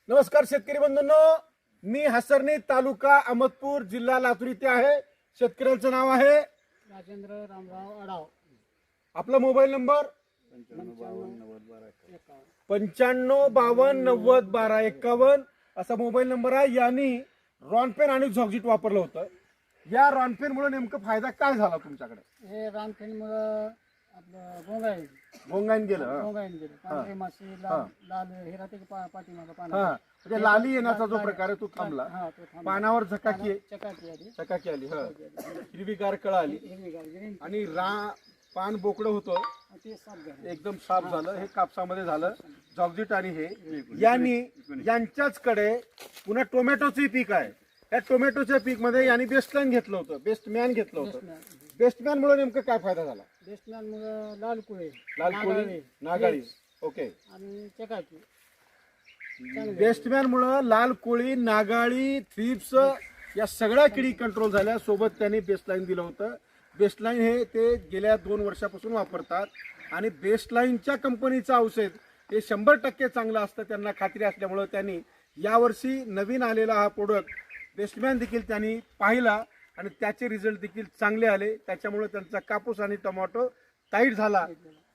नमस्कार शेतकरी बंधूंनो, मी हसरणी तालुका अहमदपूर जिल्हा लातूर इथे आहे. शेतकऱ्यांचं नाव आहे राजेंद्र रामराव अडाव. आपला मोबाईल नंबर 9552901251 असा मोबाईल नंबर आहे. यांनी रॉनपेन आणि झॉक्झिट वापरलं होतं. या रॉनपेन मुळे नेमकं फायदा काय झाला तुमच्याकडे? हे रामखेडमुळं आपलं गोंगाईन भोंगाईन गेलं. गोंगाईन गेलं. पांढरे माशी लाल हे राहते की पाठीमागं हा, पाना म्हणजे लाली येण्याचा जो प्रकार आहे तो थांबला. हा तो थांबला. पानावर झकाकी चकाकी आली चकाकी आली. हिरवीगार कळ आली हिरवीगार ग्रीन आणि पान बोकडं होतं ते साफ झालं. एकदम साफ झालं. हे कापसामध्ये झालं. जॉक्झिट आणि हे यांनी यांच्याचकडे पुन्हा टोमॅटोचे पीक आहे. या टोमॅटोच्या पीक मध्ये यांनी बेस्टलाईन घेतलं होतं, बेस्टमॅन घेतलं होतं. बेस्टमॅन मुळे नेमकं काय फायदा झाला? बेस्टमॅनमुळं लाल कुळे लाल कोळी नागाळी ओके. आणि चकाकी बेस्टमॅन मुळे लाल कोळी नागाळी थ्रिप्स या सगळ्या किडी कंट्रोल झाल्या. सोबत त्यांनी बेस्टलाईन दिलं होतं. बेस्टलाईन हे ते गेल्या 2 वर्षापासून वापरतात आणि बेस्टलाईनच्या कंपनीचं औषध हे 100% चांगलं असतं. त्यांना खात्री असल्यामुळं त्यांनी यावर्षी नवीन आलेला हा प्रोडक्ट बेस्टमॅन देखील त्यांनी पाहिला आणि त्याचे रिझल्ट देखील चांगले आले. त्याच्यामुळे त्यांचा कापूस आणि टोमॅटो टाईट झाला.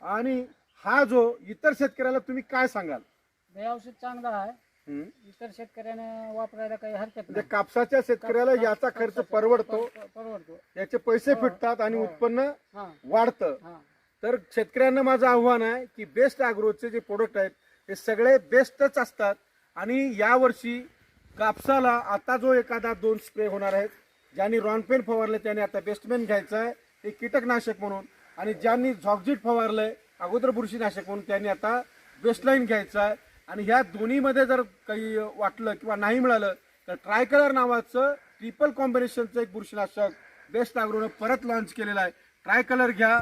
आणि हा जो इतर शेतकऱ्याला तुम्ही काय सांगाल? हे औषध चांगलं आहे. इतर शेतकऱ्याने वापरायला काही हरकत म्हणजे नाही. कापसाच्या शेतकऱ्याला याचा खर्च परवडतो, परवडतो. याचे पैसे फिटतात आणि उत्पन्न हा वाढतं. हा तर शेतकऱ्यांना माझं आव्हान आहे की बेस्ट ॲग्रोचे जे प्रोडक्ट आहेत हे सगळे बेस्टच असतात. आणि यावर्षी कापसाला आता जो एखादा 2 स्प्रे होणार आहेत. ज्यांनी रॉनपेन फवारले त्याने आता बेस्टमॅन घ्यायचं आहे हे कीटकनाशक म्हणून, आणि ज्यांनी झॉक्झिट फवारलंय अगोदर बुरशीनाशक म्हणून त्यांनी आता बेस्टलाईन घ्यायचं आहे. आणि ह्या दोन्हीमध्ये जर काही वाटलं किंवा नाही मिळालं तर ट्रायकलर नावाचं ट्रिपल कॉम्बिनेशनचं एक बुरशीनाशक बेस्ट ॲग्रोनं परत लॉन्च केलेलं आहे. ट्रायकलर घ्या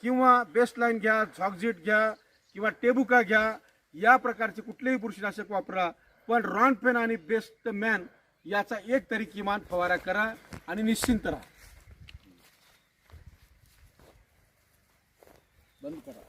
किंवा बेस्टलाईन घ्या, झॉक्झिट घ्या किंवा टेबुका घ्या, या प्रकारचे कुठलेही बुरशीनाशक वापरा, पण रॉनपेन आणि बेस्टमॅन याचा एक तरी किमान फवारा करा आणि निश्चिंत राहा. बंद करा.